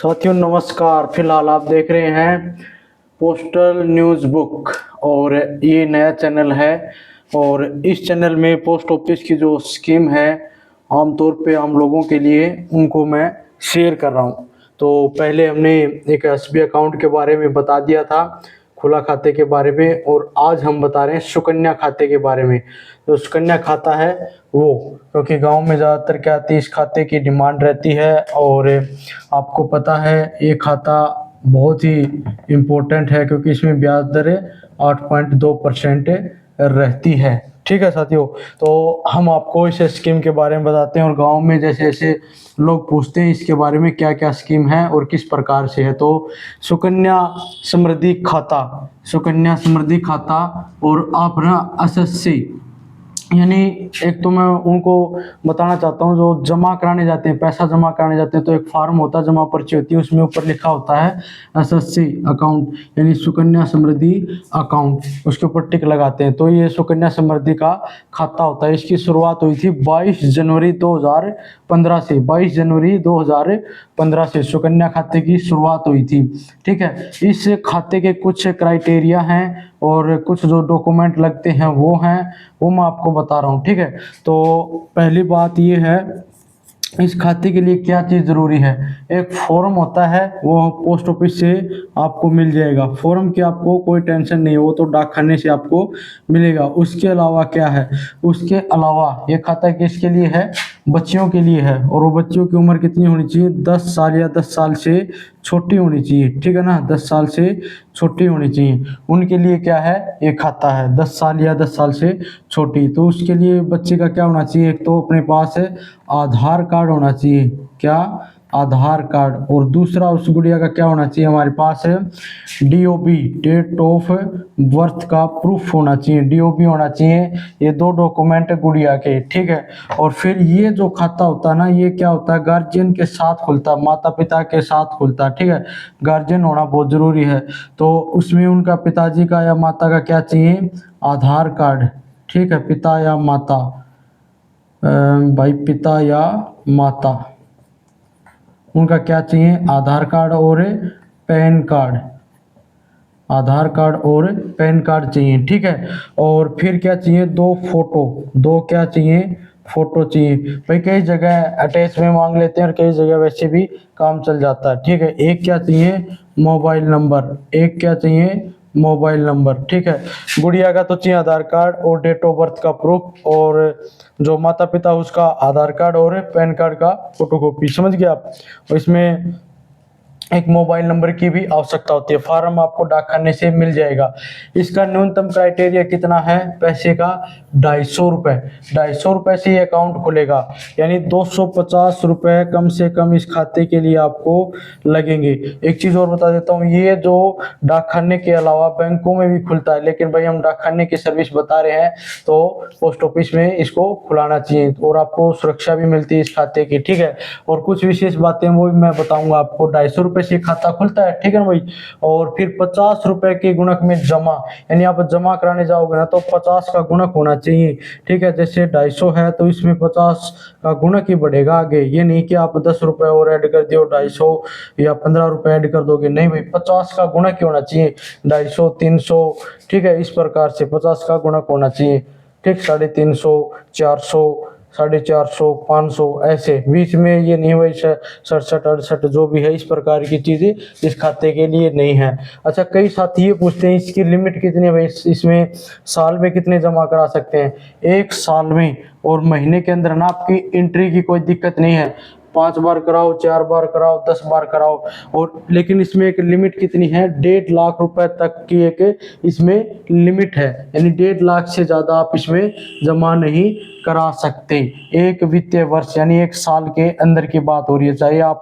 साथियों नमस्कार। फिलहाल आप देख रहे हैं पोस्टल न्यूज़ बुक और ये नया चैनल है। और इस चैनल में पोस्ट ऑफिस की जो स्कीम है आमतौर पे आम लोगों के लिए उनको मैं शेयर कर रहा हूँ। तो पहले हमने एक एसबीआई अकाउंट के बारे में बता दिया था, खुला खाते के बारे में, और आज हम बता रहे हैं सुकन्या खाते के बारे में। जो सुकन्या खाता है वो, क्योंकि गांव में ज़्यादातर क्या आती है, इस खाते की डिमांड रहती है। और आपको पता है ये खाता बहुत ही इम्पोर्टेंट है क्योंकि इसमें ब्याज दरें 8.2% रहती है। ठीक है साथियों, तो हम आपको इस स्कीम के बारे में बताते हैं और गांव में जैसे जैसे लोग पूछते हैं इसके बारे में क्या क्या स्कीम है और किस प्रकार से है। तो सुकन्या समृद्धि खाता, सुकन्या समृद्धि खाता, और आप ना एसएससी, यानी एक तो मैं उनको बताना चाहता हूँ जो जमा कराने जाते हैं, पैसा जमा कराने जाते हैं, तो एक फार्म होता है, जमा पर्ची होती है, उसमें ऊपर लिखा होता है एसएससी अकाउंट यानी सुकन्या समृद्धि अकाउंट, उसके ऊपर टिक लगाते हैं। तो ये सुकन्या समृद्धि का खाता होता है। इसकी शुरुआत हुई थी 22 जनवरी 2015 से। 22 जनवरी 2015 से सुकन्या खाते की शुरुआत हुई थी। ठीक है, इस खाते के कुछ क्राइटेरिया हैं और कुछ जो डॉक्यूमेंट लगते हैं वो मैं आपको बता रहा हूँ। ठीक है, तो पहली बात ये है, इस खाते के लिए क्या चीज़ ज़रूरी है। एक फॉर्म होता है, वो पोस्ट ऑफिस से आपको मिल जाएगा। फॉर्म की आपको कोई टेंशन नहीं है, वो तो डाकखाने से आपको मिलेगा। उसके अलावा क्या है, उसके अलावा ये खाता किसके लिए है, बच्चियों के लिए है। और वो बच्चियों की उम्र कितनी होनी चाहिए, 10 साल या 10 साल से छोटी होनी चाहिए। ठीक है ना, 10 साल से छोटी होनी चाहिए। उनके लिए क्या है, ये खाता है 10 साल या 10 साल से छोटी। तो उसके लिए बच्चे का क्या होना चाहिए, एक तो अपने पास आधार कार्ड होना चाहिए। क्या, आधार कार्ड। और दूसरा उस गुड़िया का क्या होना चाहिए, हमारे पास डीओबी, डेट ऑफ बर्थ का प्रूफ होना चाहिए, डीओबी होना चाहिए। ये दो डॉक्यूमेंट गुड़िया के। ठीक है, और फिर ये जो खाता होता है ना, ये क्या होता है, गार्जियन के साथ खुलता है, माता पिता के साथ खुलता है। ठीक है, गार्जियन होना बहुत ज़रूरी है। तो उसमें उनका पिताजी का या माता का क्या चाहिए, आधार कार्ड। ठीक है, पिता या माता, भाई पिता या माता, उनका क्या चाहिए, आधार कार्ड और पैन कार्ड। आधार कार्ड और पैन कार्ड चाहिए। ठीक है, और फिर क्या चाहिए, दो फोटो, दो क्या चाहिए, फोटो चाहिए। भाई कई जगह अटैच में मांग लेते हैं और कई जगह वैसे भी काम चल जाता है। ठीक है, एक क्या चाहिए, मोबाइल नंबर, एक क्या चाहिए, मोबाइल नंबर। ठीक है, गुड़िया का तो चाहिए आधार कार्ड और डेट ऑफ बर्थ का प्रूफ, और जो माता पिता उसका आधार कार्ड और पैन कार्ड का फोटोकॉपी। समझ गए आप। और इसमें एक मोबाइल नंबर की भी आवश्यकता होती है। फार्म आपको डाकखाने से मिल जाएगा। इसका न्यूनतम क्राइटेरिया कितना है, पैसे का 250 रुपये। 250 रुपये से ये अकाउंट खुलेगा, यानी 250 रुपये कम से कम इस खाते के लिए आपको लगेंगे। एक चीज़ और बता देता हूँ, ये जो डाकखाने के अलावा बैंकों में भी खुलता है, लेकिन भाई हम डाकखाने की सर्विस बता रहे हैं तो पोस्ट ऑफिस में इसको खुलाना चाहिए और आपको सुरक्षा भी मिलती है इस खाते की। ठीक है, और कुछ विशेष बातें वो भी मैं बताऊंगा आपको। 250 रुपये से खाता खुलता है। ठीक है ना भाई, और फिर 50 रुपए के गुणक में जमा, यानी आप जमा कराने जाओगे ना तो 50 का गुणक होना चाहिए। ठीक है, जैसे 250 है तो इसमें 50 का गुणक ही बढ़ेगा आगे। ये नहीं कि आप 10 रुपए और ऐड कर दियो, 250 या 15 रुपए ऐड कर दोगे, नहीं भाई, 50 का गुणक ही होना चाहिए। 250, 300, ठीक है, इस प्रकार से 50 का गुणक होना चाहिए। ठीक, 350, 400, 450, 500, ऐसे बीच में ये नहीं हुई 67, 68 जो भी है, इस प्रकार की चीज़ें इस खाते के लिए नहीं है। अच्छा, कई साथी ये पूछते हैं इसकी लिमिट कितनी है भाई, इसमें साल में कितने जमा करा सकते हैं। 1 साल में और महीने के अंदर ना आपकी एंट्री की कोई दिक्कत नहीं है। 5 बार कराओ, 4 बार कराओ, 10 बार कराओ। और लेकिन इसमें एक लिमिट कितनी है, 1.5 लाख रुपए तक की एक इसमें लिमिट है, यानी 1.5 लाख से ज़्यादा आप इसमें जमा नहीं करा सकते। एक वित्तीय वर्ष यानी 1 साल के अंदर की बात हो रही है। चाहे आप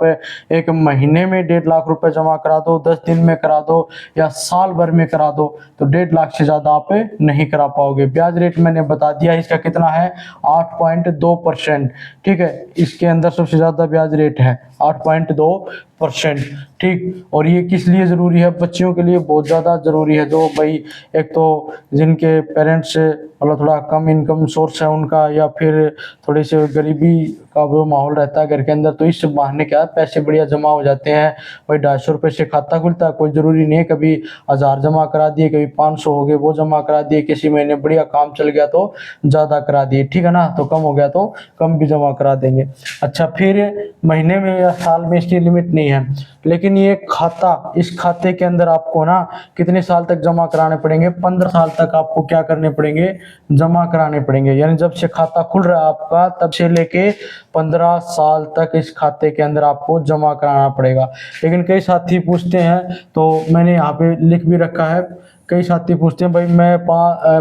एक महीने में 1.5 लाख रुपए जमा करा दो, 10 दिन में करा दो या साल भर में करा दो, तो 1.5 लाख से ज़्यादा आप नहीं करा पाओगे। ब्याज रेट मैंने बता दिया, इसका कितना है, 8.2%। ठीक है, इसके अंदर सबसे ज़्यादा ब्याज रेट है 8.2%। परसेंट। ठीक, और ये किस लिए ज़रूरी है? बच्चियों के लिए बहुत ज़्यादा ज़रूरी है, जो भाई एक तो जिनके पेरेंट्स मतलब थोड़ा कम इनकम सोर्स है उनका, या फिर थोड़ी सी गरीबी का वो माहौल रहता है घर के अंदर, तो इस बहाने क्या है, पैसे बढ़िया जमा हो जाते हैं। भाई 250 से खाता खुलता है, कोई ज़रूरी नहीं है कभी 1000 जमा करा दिए, कभी 500 हो गए वो जमा करा दिए, किसी महीने बढ़िया काम चल गया तो ज़्यादा करा दिए, ठीक है ना, तो कम हो गया तो कम भी जमा करा देंगे। अच्छा, फिर महीने में या साल में इसकी लिमिट नहीं है, लेकिन ये खाता, इस खाते के अंदर आपको ना कितने साल तक जमा कराने पड़ेंगे? 15 साल तक आपको क्या करने पड़ेंगे? जमा कराने पड़ेंगे। यानी जब से खाता खुल रहा है आपका, तब से लेके 15 साल तक इस खाते के अंदर आपको जमा कराना पड़ेगा। लेकिन कई साथी पूछते हैं, तो मैंने यहाँ पे लिख भी रखा है, कई साथी पूछते हैं भाई मैं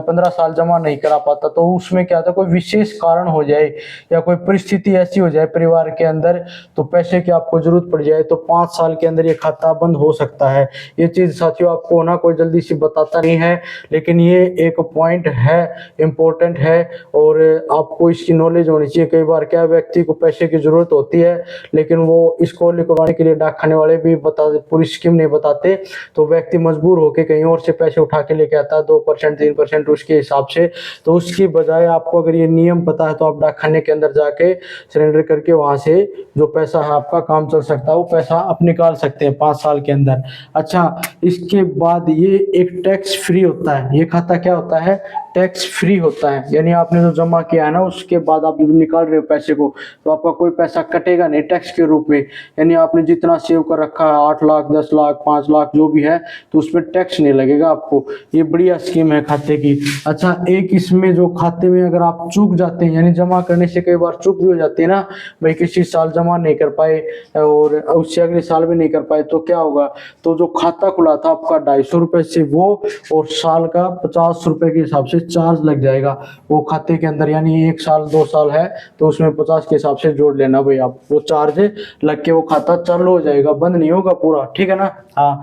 15 साल जमा नहीं करा पाता, तो उसमें क्या था, कोई विशेष कारण हो जाए या कोई परिस्थिति ऐसी हो जाए परिवार के अंदर, तो पैसे की आपको जरूरत पड़ जाए, तो 5 साल के अंदर ये खाता बंद हो सकता है। ये चीज़ साथियों आपको ना कोई जल्दी से बताता नहीं है, लेकिन ये एक पॉइंट है, इम्पोर्टेंट है, और आपको इसकी नॉलेज होनी चाहिए। कई बार क्या व्यक्ति को पैसे की जरूरत होती है, लेकिन वो इसको लिखवाने के लिए डाक खाने वाले भी पूरी स्कीम नहीं बताते, तो व्यक्ति मजबूर होकर कहीं और से पैसे उठा के लेके आता है, 2% 3% उसके हिसाब से। तो उसकी बजाय आपको अगर ये नियम पता है, तो आप डाक खाने के अंदर जाके सरेंडर करके वहां से जो पैसा है आपका काम चल सकता है, वो पैसा आप निकाल सकते हैं 5 साल के अंदर। अच्छा, इसके बाद ये एक टैक्स फ्री होता है। ये खाता क्या होता है? टैक्स फ्री होता है। यानी आपने जो जमा किया है ना, उसके बाद आप जब निकाल रहे हो पैसे को, तो आपका कोई पैसा कटेगा नहीं टैक्स के रूप में। यानी आपने जितना सेव कर रखा है, 8 लाख 10 लाख 5 लाख जो भी है, तो उसमें टैक्स नहीं लगेगा आपको। ये बढ़िया स्कीम है खाते की। अच्छा, एक इसमें जो खाते में अगर आप चूक जाते हैं, यानी जमा करने से कई बार चूक भी हो जाती है ना, भाई किसी साल जमा नहीं कर पाए और उससे अगले साल भी नहीं कर पाए, तो क्या होगा? तो जो खाता खुला था आपका 250 रुपए से, वो और साल का 50 रुपए के हिसाब से चार्ज लग जाएगा वो खाते के अंदर। यानी 1 साल 2 साल है, तो उसमें 50 के हिसाब से जोड़ लेना भाई आप, वो चार्ज लग के वो खाता चालू हो जाएगा, बंद नहीं होगा पूरा, ठीक है ना। हाँ,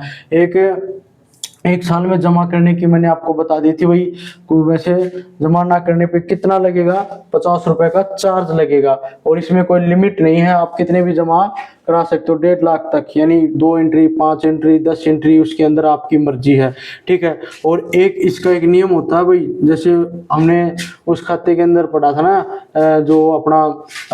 एक साल में जमा करने की मैंने आपको बता दी थी। वही कोई वैसे जमा ना करने पे कितना लगेगा? 50 रुपए का चार्ज लगेगा, और इसमें कोई लिमिट नहीं है, आप कितने भी जमा करा सकते हो, 1.5 लाख तक। यानी 2 एंट्री 5 एंट्री 10 एंट्री उसके अंदर आपकी मर्जी है, ठीक है। और एक इसका एक नियम होता है भाई, जैसे हमने उस खाते के अंदर पढ़ा था ना, जो अपना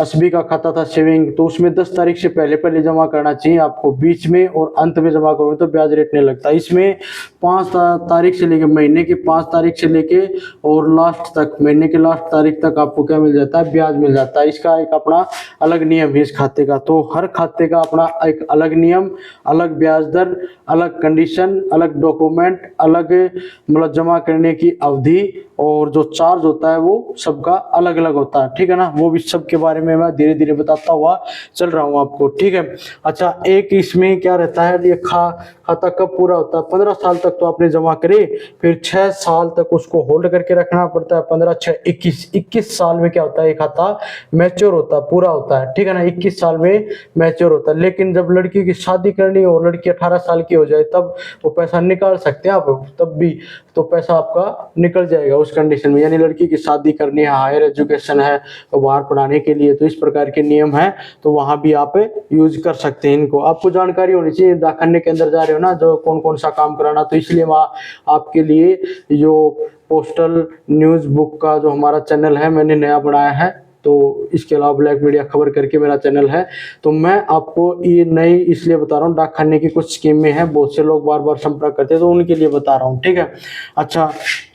एसबी का खाता था सेविंग, तो उसमें 10 तारीख से पहले पहले जमा करना चाहिए आपको, बीच में और अंत में जमा करोगे तो ब्याज रेट नहीं लगता। इसमें 5 तारीख से लेके, महीने की 5 तारीख से लेके और लास्ट तक, महीने के लास्ट तारीख तक आपको क्या मिल जाता है? ब्याज मिल जाता है। इसका एक अपना अलग नियम है इस खाते का। तो हर खाते का अपना एक अलग नियम, अलग ब्याज दर, अलग कंडीशन, अलग डॉक्यूमेंट, अलग मतलब जमा करने की अवधि, और जो चार्ज होता है वो सबका अलग अलग होता है, ठीक है ना। वो भी सब के बारे में मैं धीरे धीरे बताता हुआ चल रहा हूँ आपको, ठीक है। अच्छा, एक इसमें क्या रहता है, ये खाता कब पूरा होता है? 15 साल तक तो आपने जमा करे, फिर 6 साल तक उसको होल्ड करके रखना पड़ता है। 15 6 21 साल में क्या होता है? ये खाता मैच्योर होता है, पूरा होता है, ठीक है ना। 21 साल में मैच्योर होता है। लेकिन जब लड़की की शादी करनी हो, लड़की 18 साल की हो जाए, तब वो पैसा निकाल सकते हैं आप, तब भी तो पैसा आपका निकल जाएगा उस कंडीशन में। यानी लड़की की शादी करनी है, हायर एजुकेशन है, तो बाहर पढ़ाने के लिए, तो इस प्रकार के नियम है, तो वहां भी आप यूज कर सकते हैं इनको। आपको जानकारी होनी चाहिए, डाक खाने के अंदर जा रहे हो ना, जो कौन कौन सा काम कराना, तो इसलिए वहाँ आपके लिए जो पोस्टल न्यूज़ बुक का जो हमारा चैनल है मैंने नया बनाया है, तो इसके अलावा ब्लैक मीडिया खबर करके मेरा चैनल है, तो मैं आपको ये नई इसलिए बता रहा हूँ, डाक खाने की कुछ स्कीमें हैं, बहुत से लोग बार बार संपर्क करते हैं, तो उनके लिए बता रहा हूँ, ठीक है। अच्छा,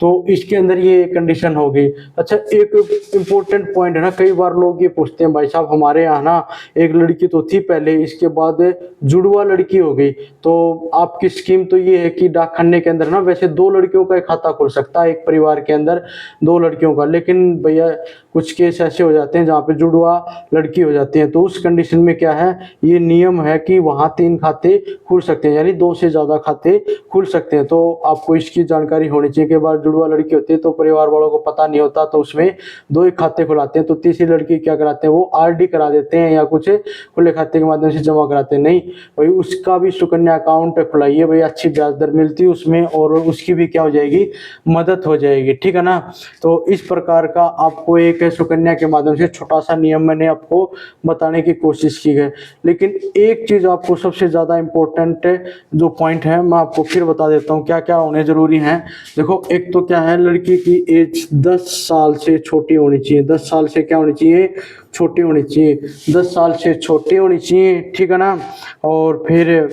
तो इसके अंदर ये कंडीशन हो गई। अच्छा, एक इम्पोर्टेंट पॉइंट है ना, कई बार लोग ये पूछते हैं, भाई साहब हमारे यहाँ ना एक लड़की तो थी पहले, इसके बाद जुड़वा लड़की हो गई, तो आपकी स्कीम तो ये है कि डाक खाने के अंदर ना वैसे 2 लड़कियों का एक खाता खुल सकता है, एक परिवार के अंदर 2 लड़कियों का, लेकिन भैया कुछ केस ऐसे हो जाते हैं जहाँ पे जुड़वा लड़की हो जाती है, तो उस कंडीशन में क्या है, ये नियम है कि वहाँ 3 खाते खुल सकते हैं, यानी 2 से ज़्यादा खाते खुल सकते हैं। तो आपको इसकी जानकारी होनी चाहिए कि बार जुड़वा लड़की होती है तो परिवार वालों को पता नहीं होता, तो उसमें 2 ही खाते खुलाते हैं, तो तीसरी लड़की क्या कराते हैं, वो आरडी करा देते हैं या कुछ खुले खाते के माध्यम से जमा कराते हैं। नहीं, भाई उसका भी सुकन्या अकाउंट खुलाइए भाई, अच्छी ब्याज दर मिलती है उसमें और उसकी भी क्या हो जाएगी, मदद हो जाएगी, ठीक है ना। तो इस प्रकार का आपको एक सुकन्या के माध्यम से छोटा सा नियम मैंने आपको बताने की कोशिश की है। लेकिन एक चीज आपको सबसे ज्यादा इम्पोर्टेंट जो पॉइंट है मैं आपको फिर बता देता हूँ क्या क्या होने जरूरी है। देखो एक तो क्या है, लड़की की एज 10 साल से छोटी होनी चाहिए, 10 साल से क्या होनी चाहिए, छोटी होनी चाहिए, 10 साल से छोटी होनी चाहिए, ठीक है ना। और फिर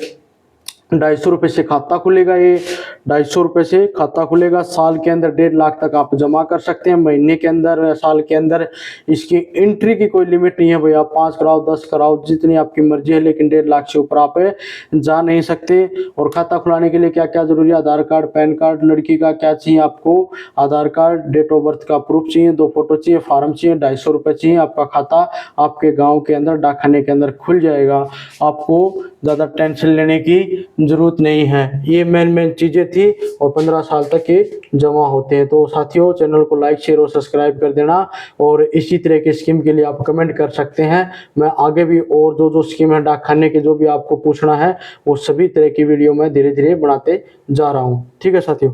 250 रुपये से खाता खुलेगा, ये 250 रुपये से खाता खुलेगा। साल के अंदर 1.5 लाख तक आप जमा कर सकते हैं, महीने के अंदर, साल के अंदर। इसकी एंट्री की कोई लिमिट नहीं है भाई, आप 5 कराओ 10 कराओ जितनी आपकी मर्जी है, लेकिन 1.5 लाख से ऊपर आप जा नहीं सकते। और खाता खुलाने के लिए क्या क्या जरूरी है, आधार कार्ड, पैन कार्ड, लड़की का क्या चाहिए आपको, आधार कार्ड, डेट ऑफ बर्थ का प्रूफ चाहिए, 2 फोटो चाहिए, फॉर्म चाहिए, 250 रुपये चाहिए। आपका खाता आपके गाँव के अंदर डाकखाने के अंदर खुल जाएगा, आपको ज़्यादा टेंशन लेने की जरूरत नहीं है। ये मेन चीजें थी और 15 साल तक ये जमा होते हैं। तो साथियों चैनल को लाइक शेयर और सब्सक्राइब कर देना और इसी तरह के स्कीम के लिए आप कमेंट कर सकते हैं। मैं आगे भी और जो स्कीम है डाकखाने के जो भी आपको पूछना है वो सभी तरह की वीडियो मैं धीरे धीरे बनाते जा रहा हूँ, ठीक है साथियों।